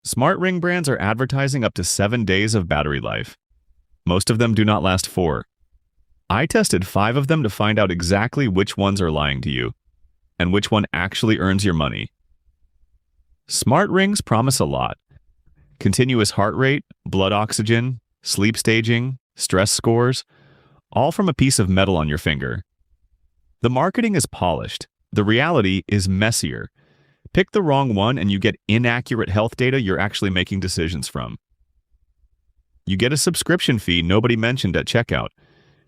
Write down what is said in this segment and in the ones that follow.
Smart ring brands are advertising up to 7 days of battery life. Most of them do not last 4. I tested 5 of them to find out exactly which ones are lying to you, and which one actually earns your money. Smart rings promise a lot. Continuous heart rate, blood oxygen, sleep staging, stress scores, all from a piece of metal on your finger. The marketing is polished. The reality is messier. Pick the wrong one and you get inaccurate health data you're actually making decisions from. You get a subscription fee nobody mentioned at checkout.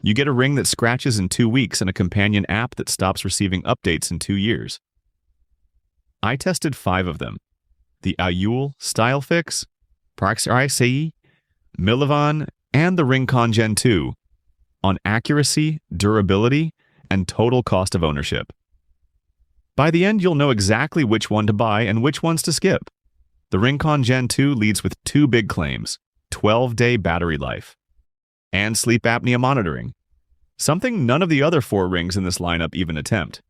You get a ring that scratches in 2 weeks and a companion app that stops receiving updates in 2 years. I tested 5 of them: the AOUL, StyleFix, ProxRIC, Millivan, and the ring Congen 2, on accuracy, durability, and total cost of ownership. By the end, you'll know exactly which one to buy and which ones to skip. The ring Congen 2 leads with 2 big claims: 12-day battery life and sleep apnea monitoring, something none of the other 4 rings in this lineup even attempt.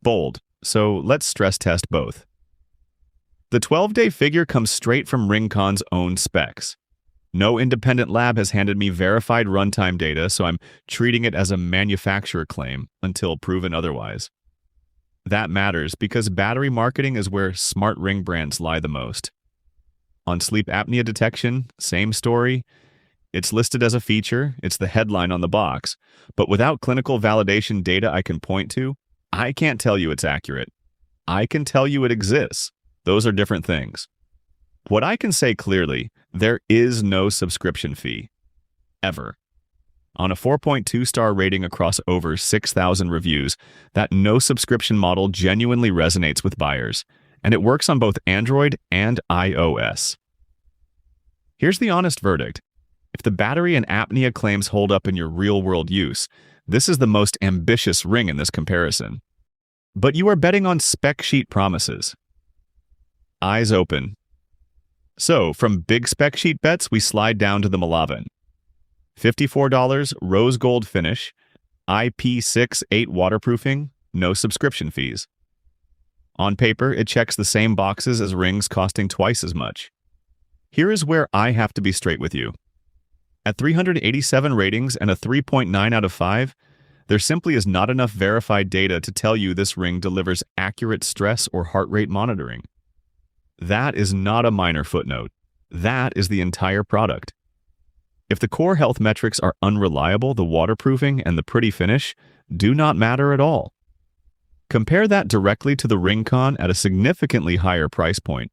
Bold, so let's stress test both. The 12-day figure comes straight from RingCon's own specs. No independent lab has handed me verified runtime data, so I'm treating it as a manufacturer claim until proven otherwise. That matters because battery marketing is where smart ring brands lie the most. On sleep apnea detection, same story. It's listed as a feature, it's the headline on the box, but without clinical validation data I can point to, I can't tell you it's accurate. I can tell you it exists. Those are different things. What I can say clearly, there is no subscription fee. Ever. On a 4.2-star rating across over 6,000 reviews, that no subscription model genuinely resonates with buyers, and it works on both Android and iOS. Here's the honest verdict. If the battery and apnea claims hold up in your real-world use, this is the most ambitious ring in this comparison. But you are betting on spec sheet promises. Eyes open. So, from big spec sheet bets, we slide down to the Millivan. $54 rose gold finish, IP68 waterproofing, no subscription fees. On paper, it checks the same boxes as rings costing twice as much. Here is where I have to be straight with you. At 387 ratings and a 3.9 out of 5, there simply is not enough verified data to tell you this ring delivers accurate stress or heart rate monitoring. That is not a minor footnote. That is the entire product. If the core health metrics are unreliable, the waterproofing and the pretty finish do not matter at all. Compare that directly to the RingCon at a significantly higher price point.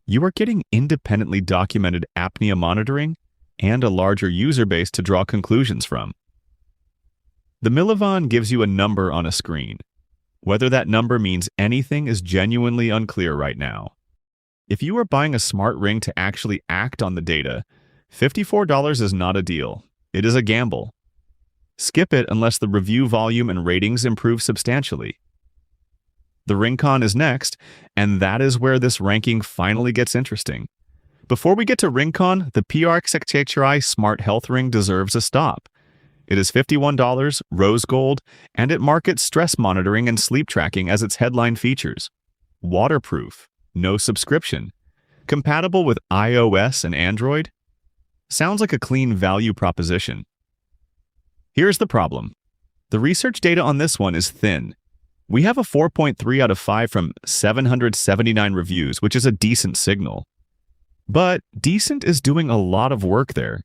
You are getting independently documented apnea monitoring and a larger user base to draw conclusions from. The Millivan gives you a number on a screen. Whether that number means anything is genuinely unclear right now. If you are buying a smart ring to actually act on the data, $54 is not a deal. It is a gamble. Skip it unless the review volume and ratings improve substantially. The RingCon is next, and that is where this ranking finally gets interesting. Before we get to RingCon, the ProxRIC Smart Health Ring deserves a stop. It is $51, rose gold, and it markets stress monitoring and sleep tracking as its headline features. Waterproof, no subscription, compatible with iOS and Android. Sounds like a clean value proposition. Here's the problem. The research data on this one is thin. We have a 4.3 out of 5 from 779 reviews, which is a decent signal. But decent is doing a lot of work there.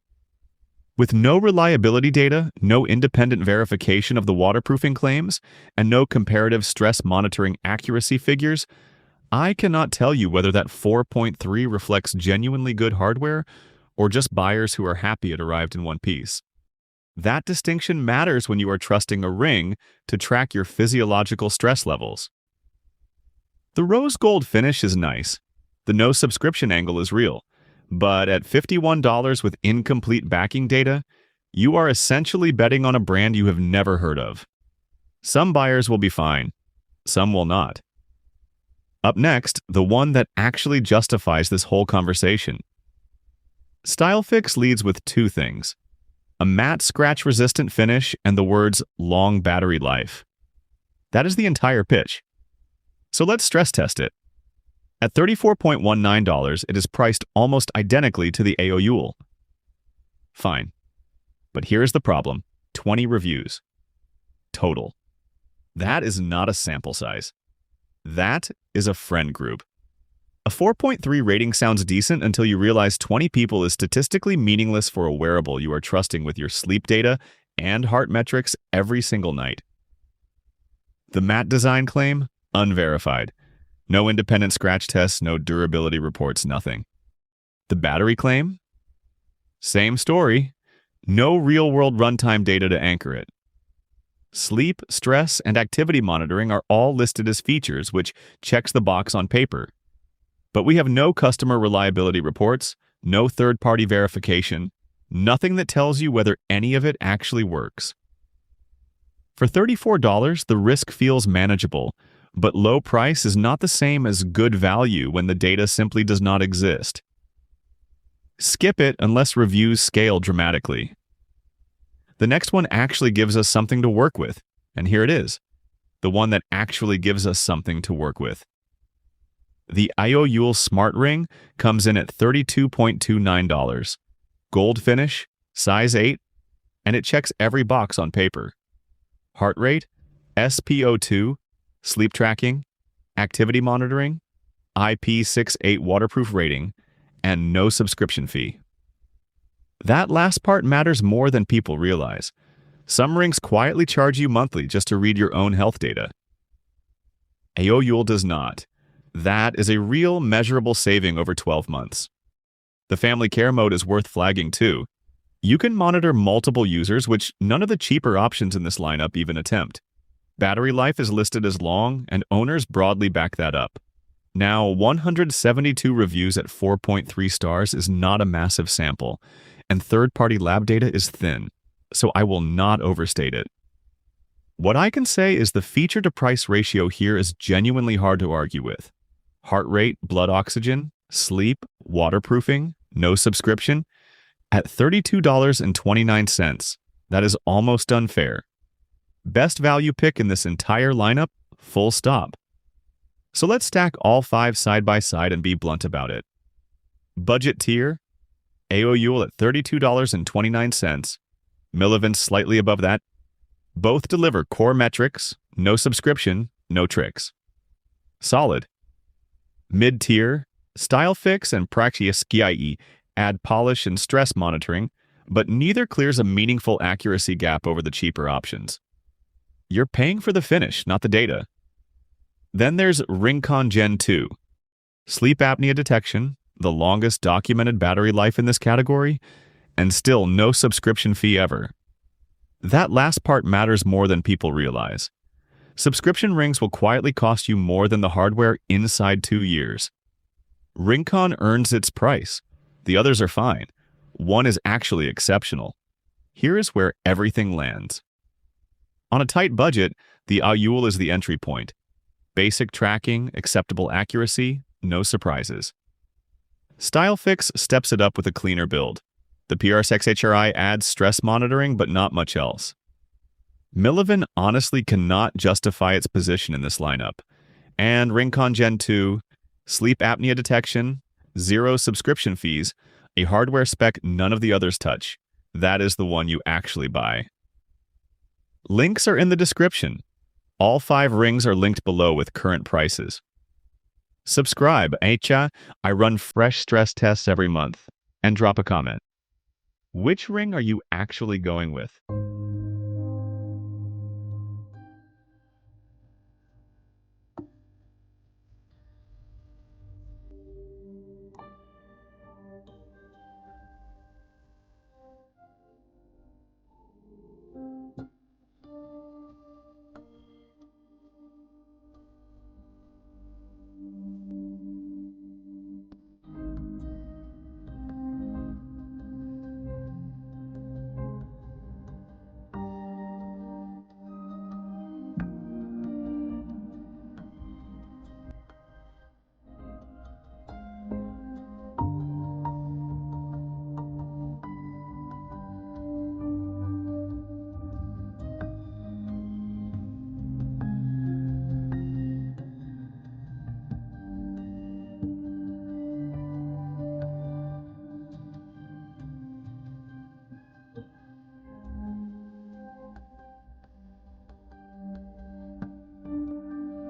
With no reliability data, no independent verification of the waterproofing claims, and no comparative stress monitoring accuracy figures, I cannot tell you whether that 4.3 reflects genuinely good hardware or just buyers who are happy it arrived in one piece. That distinction matters when you are trusting a ring to track your physiological stress levels. The rose gold finish is nice. The no subscription angle is real. But at $51 with incomplete backing data, you are essentially betting on a brand you have never heard of. Some buyers will be fine. Some will not. Up next, the one that actually justifies this whole conversation. StyleFix leads with 2 things: a matte scratch-resistant finish and the words long battery life. That is the entire pitch. So let's stress test it. At $34.19, it is priced almost identically to the AOUL. Fine. But here's the problem. 20 reviews. Total. That is not a sample size. That is a friend group. A 4.3 rating sounds decent until you realize 20 people is statistically meaningless for a wearable you are trusting with your sleep data and heart metrics every single night. The mat design claim? Unverified. No independent scratch tests, no durability reports, nothing. The battery claim? Same story. No real-world runtime data to anchor it. Sleep, stress, and activity monitoring are all listed as features, which checks the box on paper. But we have no customer reliability reports, no third-party verification, nothing that tells you whether any of it actually works. For $34, the risk feels manageable, but low price is not the same as good value when the data simply does not exist. Skip it unless reviews scale dramatically. The next one actually gives us something to work with, and here it is, the one that actually gives us something to work with. The AOUL Smart Ring comes in at $32.29, gold finish, size 8, and it checks every box on paper. Heart rate, SpO2, sleep tracking, activity monitoring, IP68 waterproof rating, and no subscription fee. That last part matters more than people realize. Some rings quietly charge you monthly just to read your own health data. AOUL does not. That is a real measurable saving over 12 months. The family care mode is worth flagging too. You can monitor multiple users, which none of the cheaper options in this lineup even attempt. Battery life is listed as long, and owners broadly back that up. Now, 172 reviews at 4.3 stars is not a massive sample, and third-party lab data is thin, so I will not overstate it. What I can say is the feature-to-price ratio here is genuinely hard to argue with. Heart rate, blood oxygen, sleep, waterproofing, no subscription. At $32.29, that is almost unfair. Best value pick in this entire lineup, full stop. So let's stack all 5 side by side and be blunt about it. Budget tier, AOUL at $32.29, Millivent slightly above that. Both deliver core metrics, no subscription, no tricks. Solid. Mid-tier, StyleFix and ProxRIC add polish and stress monitoring, but neither clears a meaningful accuracy gap over the cheaper options. You're paying for the finish, not the data. Then there's Congen 2. Sleep apnea detection, the longest documented battery life in this category, and still no subscription fee ever. That last part matters more than people realize. Subscription rings will quietly cost you more than the hardware inside 2 years. Ringcon earns its price. The others are fine. One is actually exceptional. Here is where everything lands. On a tight budget, the AOUL is the entry point. Basic tracking, acceptable accuracy, no surprises. StyleFix steps it up with a cleaner build. The ProxRIC adds stress monitoring, but not much else. Millivent honestly cannot justify its position in this lineup. And Congen 2, sleep apnea detection, 0 subscription fees, a hardware spec none of the others touch. That is the one you actually buy. Links are in the description. All 5 rings are linked below with current prices. Subscribe, I run fresh stress tests every month. And drop a comment. Which ring are you actually going with?